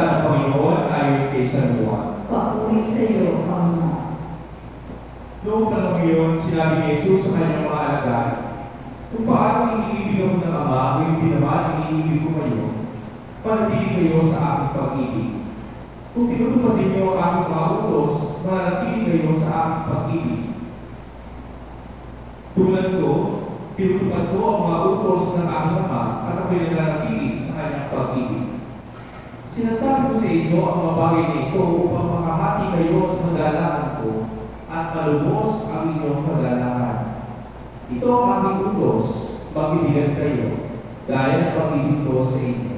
ng Panginoon ayon kay San Juan. Papuri sa iyo, Panginoon. Noong panahon yun, sinabi ni Jesus sa kanyang mga alagad, kung paano iniibig ako ng Ama, o hindi naman iniibig ko kayo, panatili kayo sa aking pag-ibig. Kung tinutupad ninyo ang aking mga utos, manatili kayo sa aking pag-ibig. Tulad ko, tinutupad ko ang mga utos ng aking Ama at ako'y nananatili sa kanyang pag-ibig. Sinasabi ko sa inyo ang mga bagay na ito upang makahati kayo sa kagalakan ko at malubos ang inyong kagalakan. Ito ang aking utos, magbibigan kayo, gaya ng pag-ibig ko sa inyo.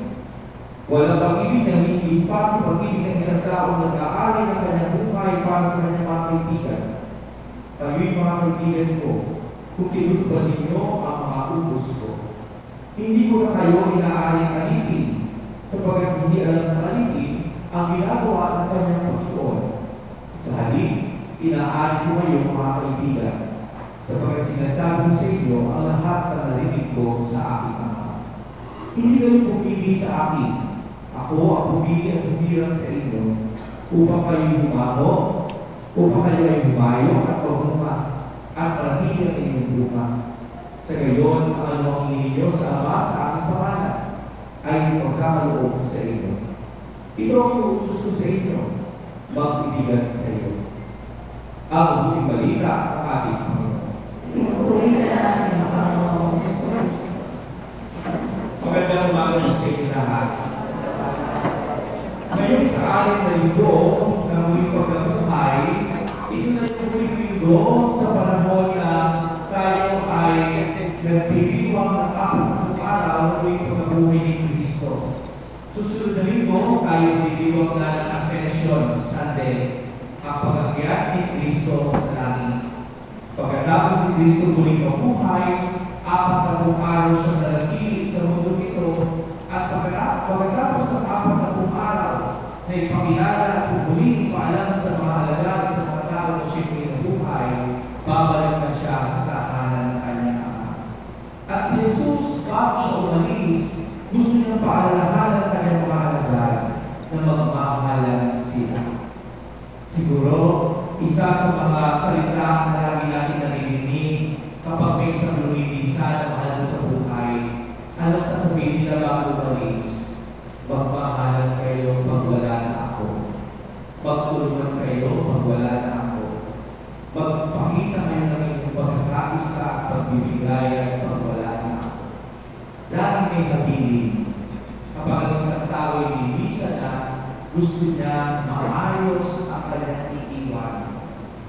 Walang pag-ibig na hihigit pa sa pag-ibig ng isang taong nag-aari ng kanyang buhay para sa kanyang mga kaibigan. Kayo'y mga kaibigan ko, kung tinutupad ninyo ang mga utos ko. Hindi ko na kayo inaaring alipin, sapagkat hindi alam na alipin ang ginagawa ng kanyang Panginoon. Sa halip, inaari ko kayo mga kaibigan, sapagkat sinasabi ko sa inyo ang lahat ng narinig ko sa aking Ama. Hindi kayo pumili sa akin. Ako ang pumili at humirang sa inyo upang kayo humaho, upang kayo ay humayo at pagbunga at manatili ang inyong bunga. Sa gayon, ang anumang hininyo sa Ama sa aking pangalan ay magkakaloob sa inyo. Ito ang iuutos ko sa inyo, magbibigan kayo. Ang mabuting balita ng ating Panginoon. Pinupuri ka namin ang Panginoon Jesus. Magandang umaga sa inyo lahat. Ngayong kaaling na linggo na muling pagkabuhay, ito na yung muling linggo sa panahon na tayo ay nagpiliwang ng kapag araw na muling pagkabuhay ni Kristo. Susunod na linggo, tayo niliwag na ng Ascension Sunday, ang pag-akyat ni Kristo sa langit. Pagkatapos ni Kristo muling mabuhay, 40 araw siya nanatili sa mundo ito, at pagkatapos ng 40 araw na ipakilala at pupuling paalam sa mga alagad at sa mga tao na siya'y nabuhay, babalik na siya sa tahanan ng kanyang Ama. At si Jesus, bago siya umalis, gusto niyang paalalahanan ng kanyang mga alagad na magmamahalan sila. Siguro, isa sa mga salita na lagi natin narinig kapag may isang lumilisa na mahal sa buhay, anong sasabihin nila bago umalis? Magmahalan kayo pag wala na ako. Magtulungan kayo pag wala na ako. Magpakita kayo ng inyong pagkakaisa at pagbibigay pag wala na ako. Lagi may habilin. Kapag ang isang tao ay nilisa na, gusto niya maayos ang kanyang iiwan.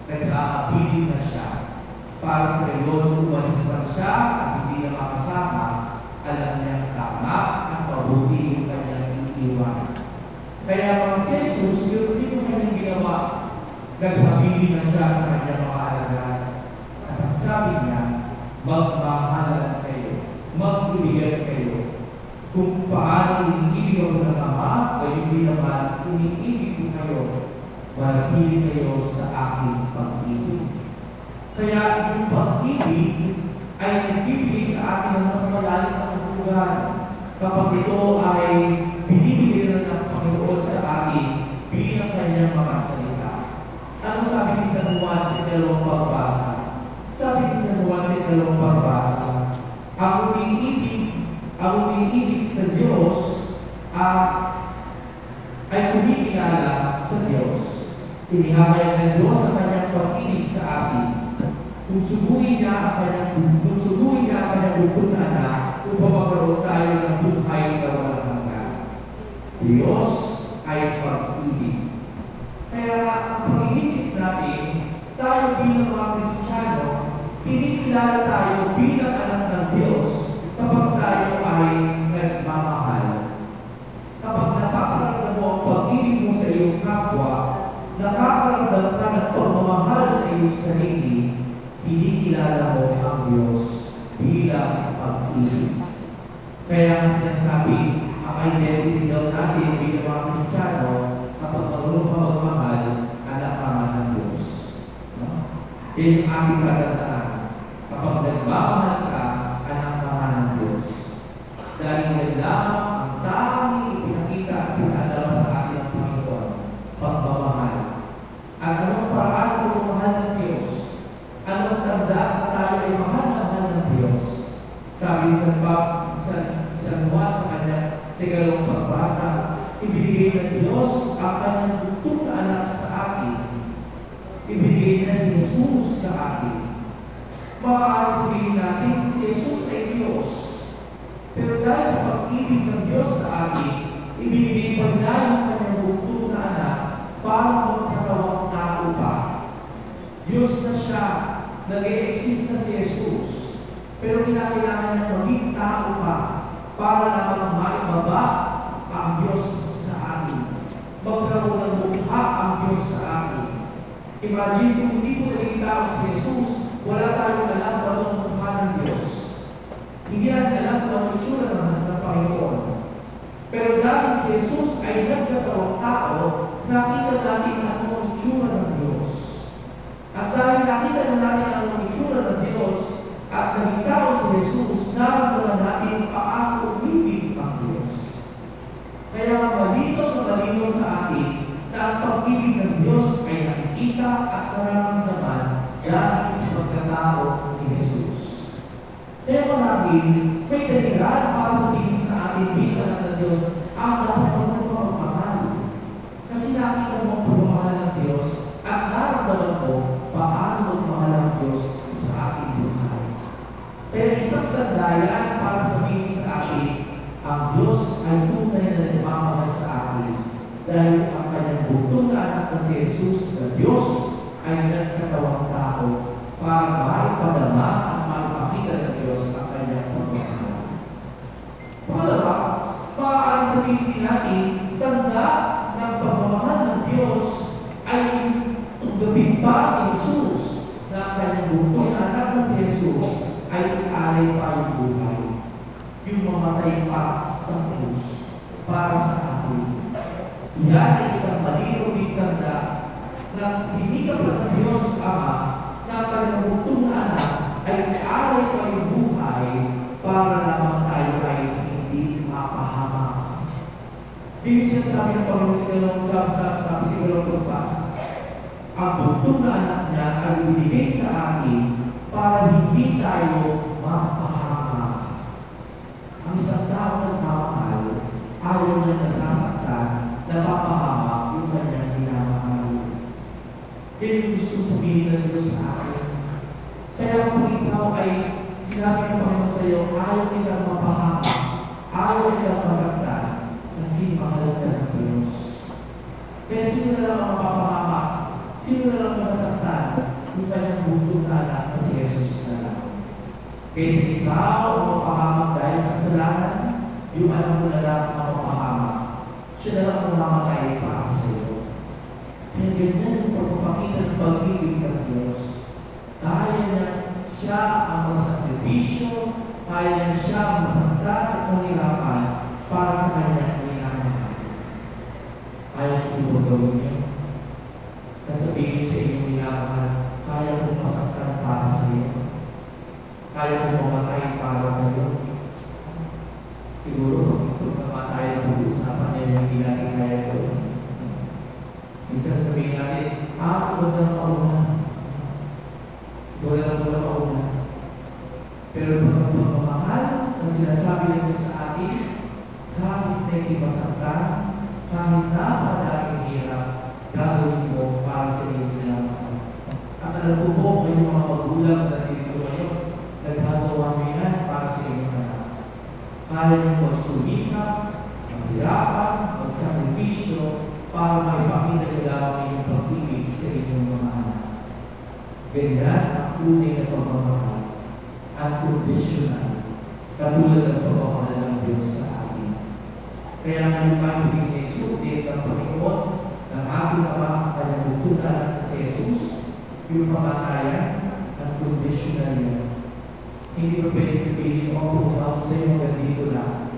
Nag-aabilin na siya. Para sa gayon, umalis man siya at hindi na makasama, alam niyang tama at mabuti yung kanyang iiwan. Kaya mga si Jesus, yun din yung kanyang ginawa. Nag-aabilin na siya sa kanyang mga alagad. At ang sabi niya, magmamahalan kayo, magbibigay kayo. Kung paano iniibig ako ng Ama, o hindi naman iniibig ko kayo, manatili kayo sa aking pag-ibig. Kaya yung pag-ibig ay nagbibigay sa atin ng mas malalim na katulugan kapag ito ay binibigay ng Panginoon sa atin bilang kanyang mga salita. Ano sabi ni San Juan sa ikalawang pagbasa? Sabi ni San Juan sa ikalawang pagbasa, ang umiibig sa Diyos ay kumikilala sa Diyos. Inihahayag ng Diyos ang kanyang pag-ibig sa atin. Kung subuhin niya ang kanyang bukod na anak upang magkaroon tayo ng buhay na walang hanggan. Diyos ay pag-ibig. Kaya ang pag-iisip natin, tayo bilang mga Kristiyano, kinikilala tayo bilang anak ng Diyos kapag tayo ay nagmamahal. Kapag nakakaramdam mo ang pag-ibig mo sa iyong kapwa, nakakaramdam ka ng pagmamahal sa iyong sarili, kinikilala mo ang Diyos bilang pag-ibig. Kaya ang sinasabi, ang identity daw natin bilang mga Kristiyano, kapag marunong ka magmahal, anak ka ng Diyos. Yan yung ating katandaan. Kapag nagmamahal ka, anak ka ng Diyos. Dahil yan lamang ang tanging ipinakita at pinadala sa atin Ibinigay ng Diyos ang kanyang bugtong na anak sa atin. Ibinigay na si Jesus sa atin. Maaaring sabihin natin, si Jesus ay Diyos. Pero dahil sa pag-ibig ng Diyos sa atin, ibinigay pa niya yung kanyang bugtong na anak para magkatawang tao pa. Diyos na siya, nag-e-exist na si Jesus. Pero kinakailangan niya maging tao pa para naman maibaba ang Diyos sa atin. Magkaroon ng mukha ang Diyos sa atin. Imagine kung hindi po naging tao si Jesus, wala tayong alam kung anong mukha ng Diyos. Hindi natin alam kung anong itsura ng Panginoon. Pero dahil si Jesus ay nagkatawang tao, nakita natin anong itsura ng Diyos. At dahil nakita na natin anong itsura ng Diyos, at naging tao si Jesus, naramdaman natin paano umibig ang Diyos. Kaya malinaw na malinaw sa atin na ang pag-ibig ng Diyos ay nakikita at nararamdaman dahil sa pagkatao ni Jesus. Kaya marami, may dahilan para sabihin sa atin bilang ng Diyos ang dapat mo pagmamahal. Kasi nakita mo ang pagmamahal ng Diyos at nararamdaman mo paano magmahal ang Diyos sa ating buhay. Kaya isang tandaan para sabihin sa atin, ang Diyos ay tunay na nagmamahal sa atin dahil ang kanyang bugtong na anak na si Jesus na Diyos ay nagkatawang tao para maipadama at maipakita ng Diyos ang kanyang pagmamahal. Pangalawa, maaaring sabihin natin, tanda ng pagmamahal ng Diyos ay tunggapin pa ni Jesus na ang kanyang bugtong na anak na si Jesus ay alay pa yung buhay. Yung mamatay pa sa krus para sa atin. Yan ay isang malinaw tanda na sinikap ng Diyos Ama na ang kanyang bugtong na anak ay alay pa yung buhay para naman tayo ay hindi mapahamak. Dito siya sabi ng Panginoon sabi siguro pagpas, ang bugtong na anak niya ay ibinigay sa atin para hindi tayo mapahamak. Ang isang tao ng mamahal, ayaw niya nasasaktan, napapahamak yung kanyang minamahal. Yan yung gusto sabihin ng Diyos sa atin. Kaya kung ikaw ay sinabi ng Panginoon sa iyo, ayaw kitang mapahamak, ayaw kitang masaktan, kasi mahal ka ng Diyos. Kaya sino na lang ang mapapahamak? Sino na lang masasaktan? Yung kanyang bugtong na anak na si Jesus na lang. Kaysa ikaw ang mapahamak dahil sa kasalanan, yung anak mo na lang ang mapahamak. Siya na lang ang mamatay para sa iyo. Kaya ganyan yung pagpapakita ng pag-ibig ng Diyos. Kaya niya siya ang magsakripisyo, kaya niya siya ang masaktan at manirapan para sa kanyang minamahal. Kaya niyo gawin niyo. Sasabihin sa inyong minamahal, kaya kong masaktan para sa iyo. Kaya kong mamatay para sa iyo. Siguro, kung mamatay ang pag-uusapan niya yung hindi natin kaya ko. Minsan sabihin natin, huwag na mauna. Huwag na mauna. Pero pag pagmamahal na sinasabi natin sa atin, kahit na hindi masaktan, kahit na madaming hirap, gagawin mo para sa inyong minamahal. At alam ko po, may mga magulang na dito ngayon, naghagawa mo yan para sa inyong anak. Kaya nyo magsumikap, maghirapan, magsakripisyo, para maipakita nyo lamang inyong pag-ibig sa inyong mga anak. Ganyan ang tunay na pagmamahal at kondisyonan, katulad ng pagmamahal ng Diyos sa atin. Kaya nga yung pag-ibig ni Jesus, ng Panginoon, ng ating Ama, ang kanyang bugtong na si Jesus, yung pamatayan at kondisyonan niya. Hindi ko pwede sabihin o pumunta sa iyo hanggang dito lang.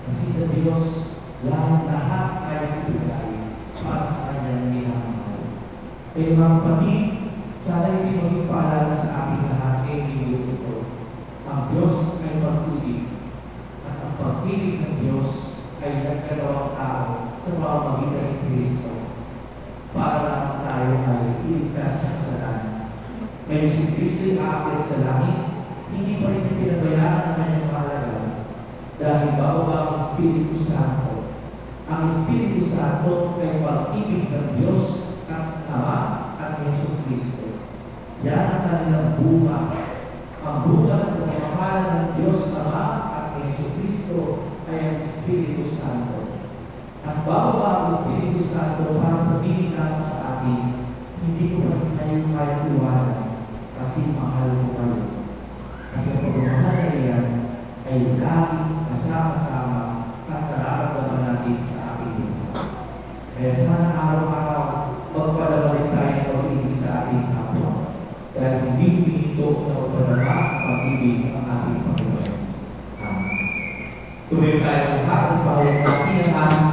Kasi sa Diyos, lahat ay ibigay para sa kanyang minamahal. Kaya mga kapatid, sana hindi maging paalala sa ating lahat ay hindi ito. Ang Diyos ay pag-ibig at ang pag-ibig ng Diyos ay nagkagawang tao sa pamamagitan ni Kristo para naman tayo ay iligtas sa kasalanan. Ngayon si Kristo ay aakyat sa langit, hindi pa rin pinabayaan ang kanyang mahalaga dahil bababa ang Espiritu Santo Ang Espiritu Santo ay pag-ibig ng Diyos at Ama at Yesu Cristo. Yan ang kanilang bunga. Ang bunga ng pagmamahalan ng Diyos Ama at Yesu Cristo ay ang Espiritu Santo. At bababa ang Espiritu Santo para sabihin natin sa atin, hindi ko pa rin kayo kaya iwanan kasi mahal ko kayo. At ang pagmamahal na iyan ay laging kasama-sama at nararamdaman natin sa ating buhay. Kaya sana araw-araw magpadala tayo ng pag-ibig sa ating kapwa. Dahil hindi huminto na magpadala ang pag-ibig ang ating Panginoon. Amen. Tuloy tayo lahat at pahayag natin ang ating